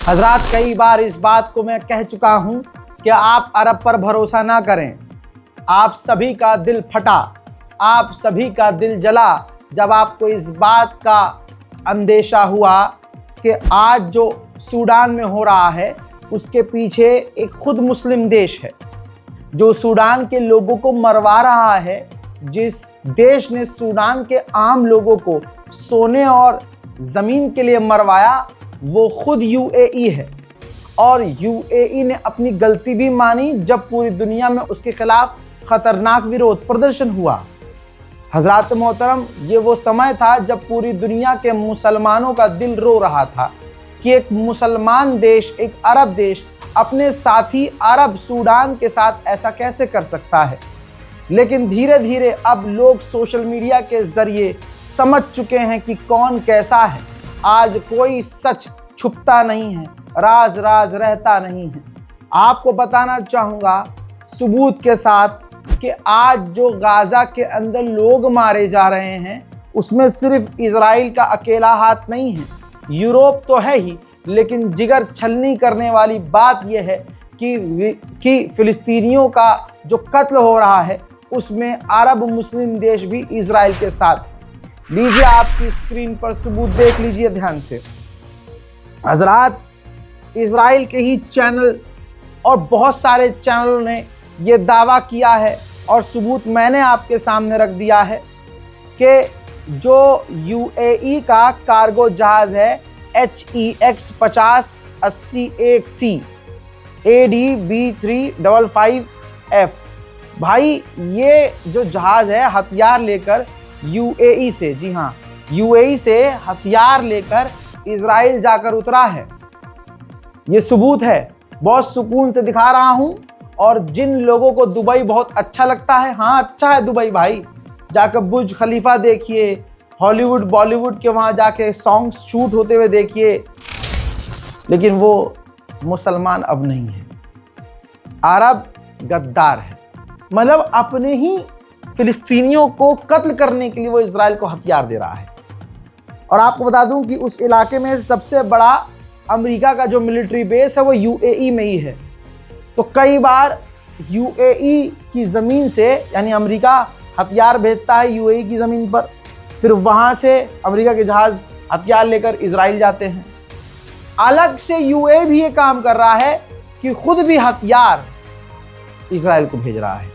हजरात, कई बार इस बात को मैं कह चुका हूं कि आप अरब पर भरोसा ना करें। आप सभी का दिल फटा, आप सभी का दिल जला जब आपको इस बात का अंदेशा हुआ कि आज जो सूडान में हो रहा है उसके पीछे एक खुद मुस्लिम देश है जो सूडान के लोगों को मरवा रहा है। जिस देश ने सूडान के आम लोगों को सोने और ज़मीन के लिए मरवाया वो खुद यूएई है। और यूएई ने अपनी गलती भी मानी जब पूरी दुनिया में उसके खिलाफ खतरनाक विरोध प्रदर्शन हुआ। हजरात मोहतरम, ये वो समय था जब पूरी दुनिया के मुसलमानों का दिल रो रहा था कि एक मुसलमान देश, एक अरब देश अपने साथी अरब सूडान के साथ ऐसा कैसे कर सकता है। लेकिन धीरे धीरे अब लोग सोशल मीडिया के ज़रिए समझ चुके हैं कि कौन कैसा है। आज कोई सच छुपता नहीं है, राज राज रहता नहीं है। आपको बताना चाहूँगा सबूत के साथ कि आज जो गाज़ा के अंदर लोग मारे जा रहे हैं उसमें सिर्फ इजराइल का अकेला हाथ नहीं है, यूरोप तो है ही, लेकिन जिगर छलनी करने वाली बात यह है कि फ़िलिस्तीनियों का जो कत्ल हो रहा है उसमें अरब मुस्लिम देश भी इजराइल के साथ है। लीजिए, आपकी स्क्रीन पर सबूत देख लीजिए ध्यान से। हजरात, इजराइल के ही चैनल और बहुत सारे चैनलों ने ये दावा किया है और सबूत मैंने आपके सामने रख दिया है कि जो यूएई का कार्गो जहाज़ है HEX 5080-1C ADB355F, भाई ये जो जहाज़ है हथियार लेकर यूएई से, जी हाँ, यूएई से हथियार लेकर इजराइल जाकर उतरा है। ये सबूत है, बहुत सुकून से दिखा रहा हूँ। और जिन लोगों को दुबई बहुत अच्छा लगता है, हाँ अच्छा है दुबई भाई, जाकर बुर्ज खलीफा देखिए, हॉलीवुड बॉलीवुड के वहाँ जाके सॉन्ग्स शूट होते हुए देखिए, लेकिन वो मुसलमान अब नहीं है। अरब गद्दार है, मतलब अपने ही फिलिस्तीनियों को कत्ल करने के लिए वो इजराइल को हथियार दे रहा है। और आपको बता दूं कि उस इलाके में सबसे बड़ा अमेरिका का जो मिलिट्री बेस है वो यूएई में ही है। तो कई बार यूएई की ज़मीन से, यानी अमेरिका हथियार भेजता है यूएई की ज़मीन पर, फिर वहाँ से अमेरिका के जहाज़ हथियार लेकर इजराइल जाते हैं। अलग से यूएई भी ये काम कर रहा है कि खुद भी हथियार इजराइल को भेज रहा है।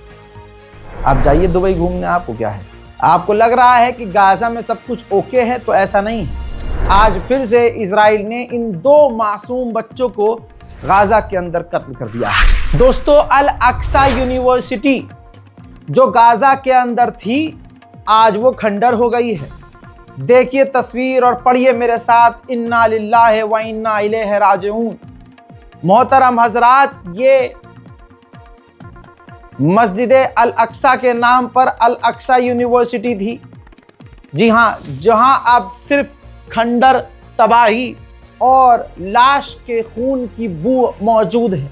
आप जाइए दुबई घूमने, आपको क्या है, आपको लग रहा है कि गाज़ा में सब कुछ ओके है, तो ऐसा नहीं है। आज फिर से इजराइल ने इन 2 मासूम बच्चों को गाज़ा के अंदर कत्ल कर दिया है। दोस्तों, अल अक्सा यूनिवर्सिटी जो गाज़ा के अंदर थी आज वो खंडर हो गई है। देखिए तस्वीर और पढ़िए मेरे साथ, इन्ना लिल्लाहि व इन्ना इलैहि राजिऊन। मोहतरम हजरात, ये मस्जिद अल अक्सा के नाम पर अल अक्सा यूनिवर्सिटी थी, जी हाँ, जहां अब सिर्फ खंडर, तबाही और लाश के खून की बू मौजूद है।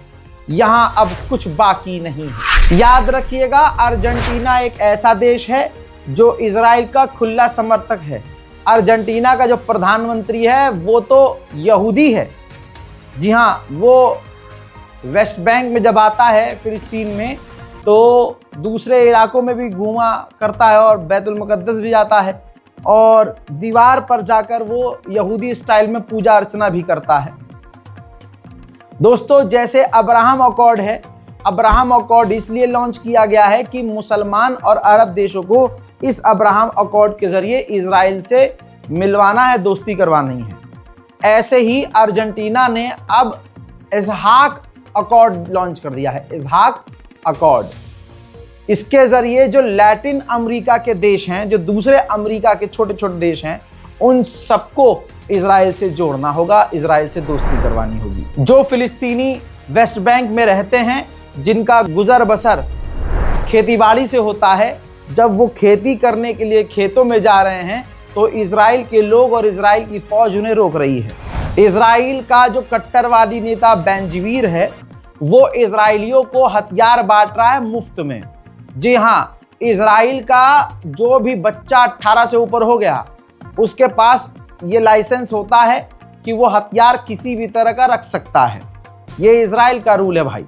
यहां अब कुछ बाकी नहीं है। याद रखिएगा, अर्जेंटीना एक ऐसा देश है जो इजराइल का खुला समर्थक है। अर्जेंटीना का जो प्रधानमंत्री है वो तो यहूदी है, जी हाँ, वो वेस्ट बैंक में जब आता है फिलिस्तीन में तो दूसरे इलाकों में भी घूमा करता है और बैतुल मुक़द्दस भी जाता है और दीवार पर जाकर वो यहूदी स्टाइल में पूजा अर्चना भी करता है। दोस्तों, जैसे अब्राहम अकॉर्ड है, अब्राहम अकॉर्ड इसलिए लॉन्च किया गया है कि मुसलमान और अरब देशों को इस अब्राहम अकॉर्ड के ज़रिए इजराइल से मिलवाना है, दोस्ती करवानी है। ऐसे ही अर्जेंटीना ने अब इजहाक अकॉर्ड लॉन्च कर दिया है, इजहाक अकॉर्ड। इसके ज़रिए जो लैटिन अमेरिका के देश हैं, जो दूसरे अमेरिका के छोटे छोटे देश हैं, उन सबको इजराइल से जोड़ना होगा, इजराइल से दोस्ती करवानी होगी। जो फिलिस्तीनी वेस्ट बैंक में रहते हैं, जिनका गुजर बसर खेतीबाड़ी से होता है, जब वो खेती करने के लिए खेतों में जा रहे हैं तो इजराइल के लोग और इजराइल की फ़ौज उन्हें रोक रही है। इजराइल का जो कट्टरवादी नेता बेंजवीर है वो इजराइलियों को हथियार बांट रहा है मुफ्त में। जी हाँ, इजराइल का जो भी बच्चा 18 से ऊपर हो गया उसके पास ये लाइसेंस होता है कि वो हथियार किसी भी तरह का रख सकता है। ये इजराइल का रूल है भाई।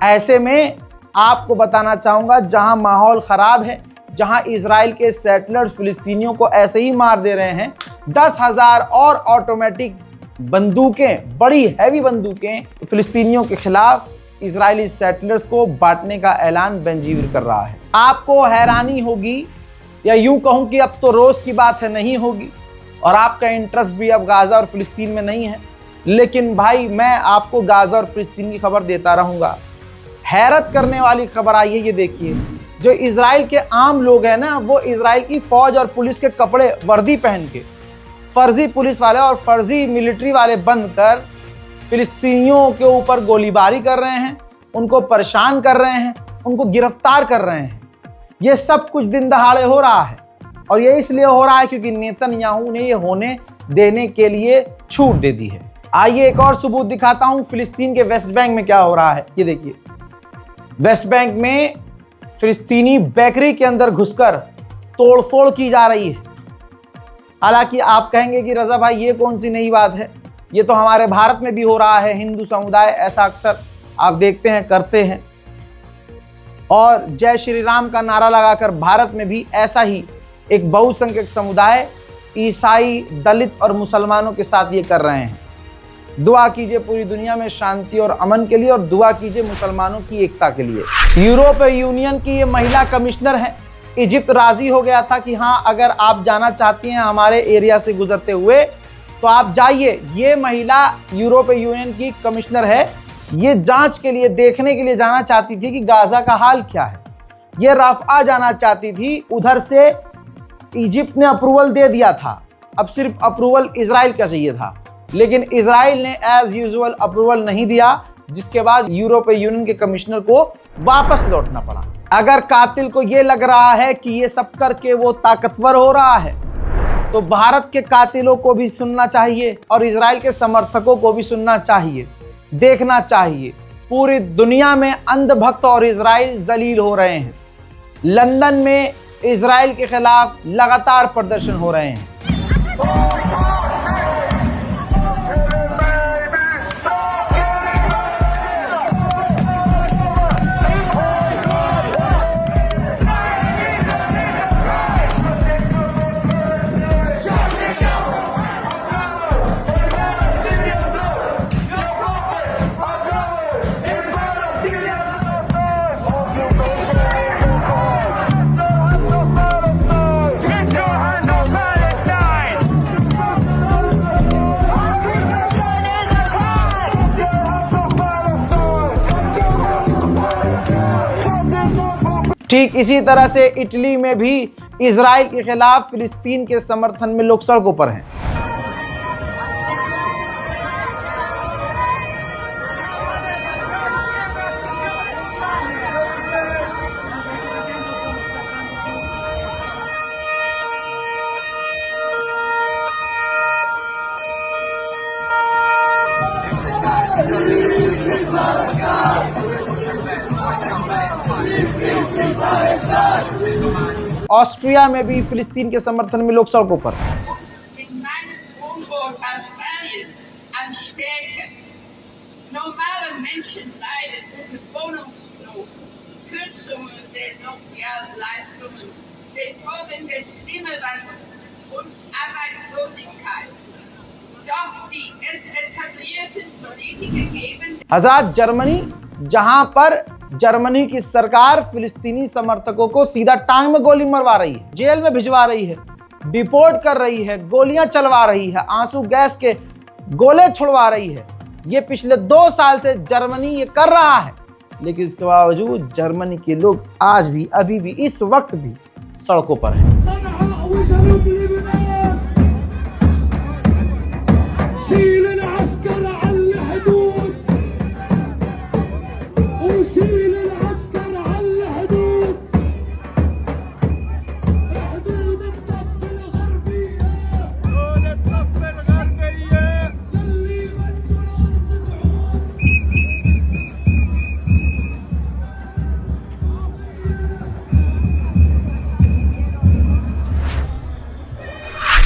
ऐसे में आपको बताना चाहूँगा, जहाँ माहौल ख़राब है, जहाँ इजराइल के सेटलर्स फिलिस्तीनियों को ऐसे ही मार दे रहे हैं, 10,000 और ऑटोमेटिक बंदूकें, बड़ी हैवी बंदूकें फिलिस्तीनियों के खिलाफ इजरायली सेटलर्स को बांटने का ऐलान बेंजीर कर रहा है। आपको हैरानी होगी, या यूं कहूं कि अब तो रोज़ की बात है, नहीं होगी, और आपका इंटरेस्ट भी अब गाज़ा और फिलिस्तीन में नहीं है, लेकिन भाई मैं आपको गाज़ा और फिलिस्तीन की खबर देता रहूँगा। हैरत करने वाली खबर आई है, ये देखिए, जो इजराइल के आम लोग हैं ना, वो इजराइल की फौज और पुलिस के कपड़े, वर्दी पहन के फर्जी पुलिस वाले और फर्जी मिलिट्री वाले बनकर फिलिस्तीनियों के ऊपर गोलीबारी कर रहे हैं, उनको परेशान कर रहे हैं, उनको गिरफ्तार कर रहे हैं। ये सब कुछ दिन दहाड़े हो रहा है, और ये इसलिए हो रहा है क्योंकि नेतन्याहू ने ये होने देने के लिए छूट दे दी है। आइए एक और सबूत दिखाता हूं फिलिस्तीन के वेस्ट बैंक में क्या हो रहा है। ये देखिए, वेस्ट बैंक में फिलिस्तीनी बेकरी के अंदर घुसकर तोड़फोड़ की जा रही है। हालांकि आप कहेंगे कि रजा भाई ये कौन सी नई बात है, ये तो हमारे भारत में भी हो रहा है। हिंदू समुदाय ऐसा अक्सर आप देखते हैं, करते हैं, और जय श्री राम का नारा लगाकर भारत में भी ऐसा ही एक बहुसंख्यक समुदाय ईसाई, दलित और मुसलमानों के साथ ये कर रहे हैं। दुआ कीजिए पूरी दुनिया में शांति और अमन के लिए, और दुआ कीजिए मुसलमानों की एकता के लिए। यूरोपीय यूनियन की ये महिला कमिश्नर है। इजिप्ट राजी हो गया था कि हाँ, अगर आप जाना चाहती हैं हमारे एरिया से गुजरते हुए तो आप जाइए। ये महिला यूरोपीय यूनियन की कमिश्नर है। ये जांच के लिए, देखने के लिए जाना चाहती थी कि गाजा का हाल क्या है। ये रफ़ा जाना चाहती थी, उधर से इजिप्ट ने अप्रूवल दे दिया था। अब सिर्फ अप्रूवल इजराइल का चाहिए था, लेकिन इजराइल ने एज यूजुअल अप्रूवल नहीं दिया, जिसके बाद यूरोपीय यूनियन के कमिश्नर को वापस लौटना पड़ा। अगर कातिल को ये लग रहा है कि ये सब करके वो ताकतवर हो रहा है, तो भारत के कातिलों को भी सुनना चाहिए और इजराइल के समर्थकों को भी सुनना चाहिए, देखना चाहिए। पूरी दुनिया में अंधभक्त और इजराइल जलील हो रहे हैं। लंदन में इजराइल के खिलाफ लगातार प्रदर्शन हो रहे हैं। ठीक इसी तरह से इटली में भी इजराइल के खिलाफ फिलिस्तीन के समर्थन में लोग सड़कों पर हैं। ऑस्ट्रिया में भी फिलिस्तीन के समर्थन में लोग सड़कों पर। हजरत जर्मनी, जहां पर जर्मनी की सरकार फिलिस्तीनी समर्थकों को सीधा टांग में गोली मरवा रही है, जेल में भिजवा रही है, डिपोर्ट कर रही है, गोलियां चलवा रही है, आंसू गैस के गोले छुड़वा रही है। ये पिछले 2 साल से जर्मनी ये कर रहा है, लेकिन इसके बावजूद जर्मनी के लोग आज भी, अभी भी, इस वक्त भी सड़कों पर हैं।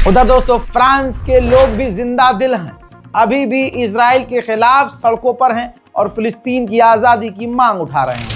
उधर दोस्तों फ्रांस के लोग भी जिंदा दिल हैं। अभी भी इजराइल के खिलाफ सड़कों पर हैं और फिलिस्तीन की आज़ादी की मांग उठा रहे हैं।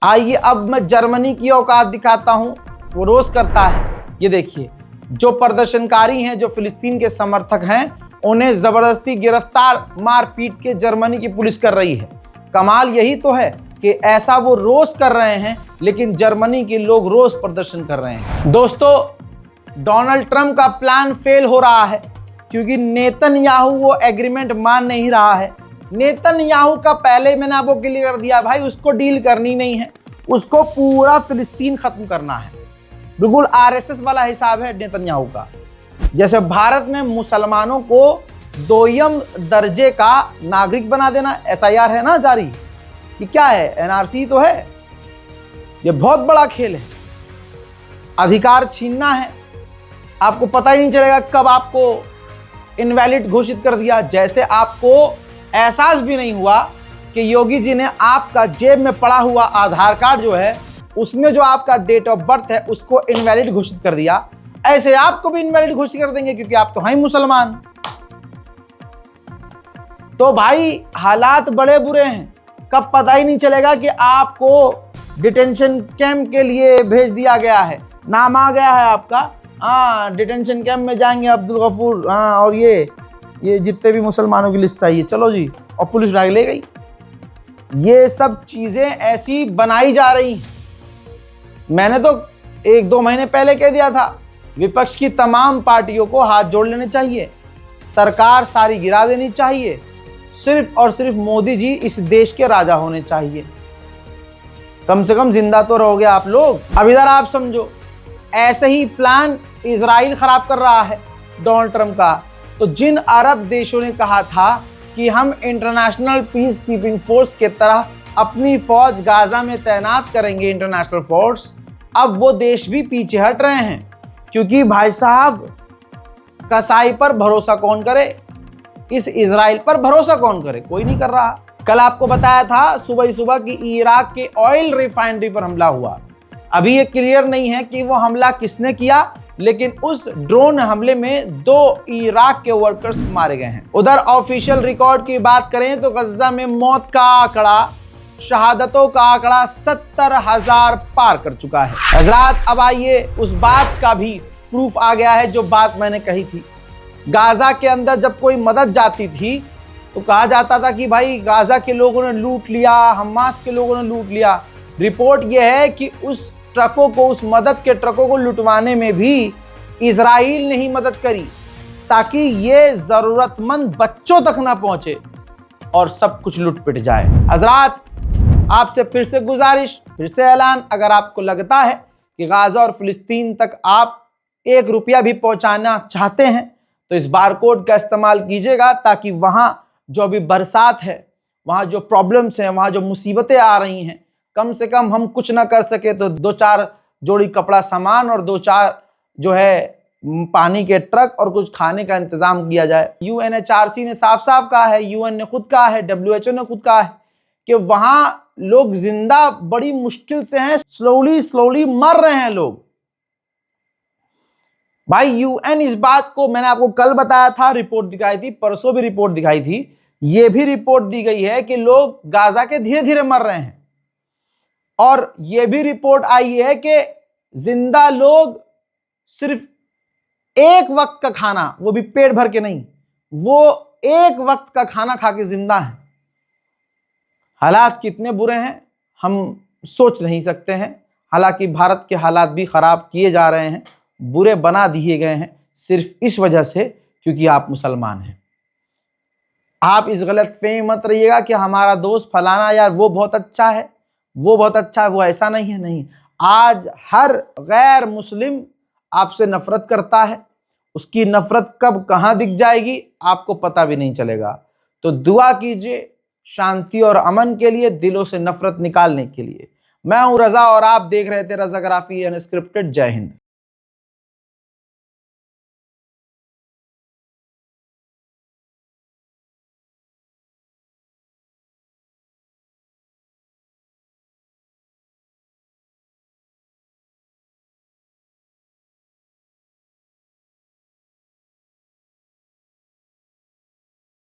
आइए अब मैं जर्मनी की औकात दिखाता हूं, वो रोज करता है। ये देखिए, जो प्रदर्शनकारी हैं, जो फिलिस्तीन के समर्थक हैं, उन्हें जबरदस्ती गिरफ्तार मारपीट के जर्मनी की पुलिस कर रही है। कमाल यही तो है कि ऐसा वो रोज कर रहे हैं, लेकिन जर्मनी के लोग रोज प्रदर्शन कर रहे हैं। दोस्तों, डोनाल्ड ट्रंप का प्लान फेल हो रहा है क्योंकि नेतन्याहू वो एग्रीमेंट मान नहीं रहा है। नेतन्याहू का पहले मैंने आपको क्लियर कर दिया, भाई उसको डील करनी नहीं है, उसको पूरा फिलिस्तीन खत्म करना है। बिल्कुल आरएसएस वाला हिसाब है नेतन्याहू का। जैसे भारत में मुसलमानों को दोयम दर्जे का नागरिक बना देना, एसआईआर है ना जारी, ये क्या है, एनआरसी तो है। ये बहुत बड़ा खेल है, अधिकार छीनना है। आपको पता ही नहीं चलेगा कब आपको इनवैलिड घोषित कर दिया। जैसे आपको एहसास भी नहीं हुआ कि योगी जी ने आपका जेब में पड़ा हुआ आधार कार्ड जो है, उसमें जो आपका डेट ऑफ बर्थ है, उसको इनवैलिड घोषित कर दिया, ऐसे आपको भी इनवैलिड घोषित कर देंगे क्योंकि आप तो हैं मुसलमान। तो भाई हालात बड़े बुरे हैं, कब पता ही नहीं चलेगा कि आपको डिटेंशन कैंप के लिए भेज दिया गया है, नाम आ गया है आपका, हाँ डिटेंशन कैंप में जाएंगे अब्दुल गफूर, हाँ और ये जितने भी मुसलमानों की लिस्ट आई है, चलो जी, और पुलिस उठा के ले गई। ये सब चीजें ऐसी बनाई जा रही हैं। मैंने तो 1-2 महीने पहले कह दिया था, विपक्ष की तमाम पार्टियों को हाथ जोड़ लेने चाहिए, सरकार सारी गिरा देनी चाहिए, सिर्फ और सिर्फ मोदी जी इस देश के राजा होने चाहिए। कम से कम जिंदा तो रहोगे आप लोग। अब इधर आप समझो, ऐसे ही प्लान इजराइल खराब कर रहा है डोनाल्ड ट्रंप का। तो जिन अरब देशों ने कहा था कि हम इंटरनेशनल पीस कीपिंग फोर्स की तरह अपनी फौज गाजा में तैनात करेंगे, इंटरनेशनल फोर्स, अब वो देश भी पीछे हट रहे हैं। क्योंकि भाई साहब, कसाई पर भरोसा कौन करे, इस इजराइल पर भरोसा कौन करे, कोई नहीं कर रहा। कल आपको बताया था सुबह सुबह कि इराक के ऑयल रिफाइनरी पर हमला हुआ। अभी ये क्लियर नहीं है कि वो हमला किसने किया, लेकिन उस ड्रोन हमले में 2 इराक के वर्कर्स मारे गए हैं। उधर ऑफिशियल रिकॉर्ड की बात करें तो गजा में मौत का आंकड़ा, शहादतों का आंकड़ा 70,000 पार कर चुका है। हजरात, अब आइए उस बात का भी प्रूफ आ गया है जो बात मैंने कही थी। गाजा के अंदर जब कोई मदद जाती थी तो कहा जाता था कि भाई गाजा के लोगों ने लूट लिया, हमास के लोगों ने लूट लिया। रिपोर्ट यह है कि उस ट्रकों को, उस मदद के ट्रकों को लुटवाने में भी इजराइल ने ही मदद करी, ताकि ये जरूरतमंद बच्चों तक ना पहुंचे और सब कुछ लुट पिट जाए। हजरात, आपसे फिर से गुजारिश, फिर से ऐलान, अगर आपको लगता है कि गाजा और फिलिस्तीन तक आप 1 रुपया भी पहुंचाना चाहते हैं तो इस बारकोड का इस्तेमाल कीजिएगा, ताकि वहां जो अभी बरसात है, वहां जो प्रॉब्लम्स हैं, वहां जो मुसीबतें आ रही हैं, कम से कम हम कुछ ना कर सके तो 2-4 जोड़ी कपड़ा सामान और 2-4 जो है पानी के ट्रक और कुछ खाने का इंतजाम किया जाए। यूएनएचआरसी ने साफ साफ कहा है, यूएन ने खुद कहा है, डब्ल्यूएचओ ने खुद कहा है कि वहां लोग जिंदा बड़ी मुश्किल से हैं, स्लोली मर रहे हैं लोग। भाई यूएन इस बात को, मैंने आपको कल बताया था, रिपोर्ट दिखाई थी, परसों भी रिपोर्ट दिखाई थी, ये भी रिपोर्ट दी गई है कि लोग गाजा के धीरे धीरे मर रहे हैं। और यह भी रिपोर्ट आई है कि जिंदा लोग सिर्फ एक वक्त का खाना, वो भी पेट भर के नहीं, वो एक वक्त का खाना खा के जिंदा है। हालात कितने बुरे हैं हम सोच नहीं सकते हैं। हालांकि भारत के हालात भी ख़राब किए जा रहे हैं, बुरे बना दिए गए हैं, सिर्फ इस वजह से क्योंकि आप मुसलमान हैं। आप इस गलतफहमी मत रहिएगा कि हमारा दोस्त फलाना यार वो बहुत अच्छा है, वो बहुत अच्छा है, वो ऐसा नहीं है। नहीं, आज हर गैर मुस्लिम आपसे नफरत करता है। उसकी नफरत कब कहाँ दिख जाएगी आपको पता भी नहीं चलेगा। तो दुआ कीजिए शांति और अमन के लिए, दिलों से नफरत निकालने के लिए। मैं हूं रजा और आप देख रहे थे रजाग्राफी अनस्क्रिप्टेड। जय हिंद।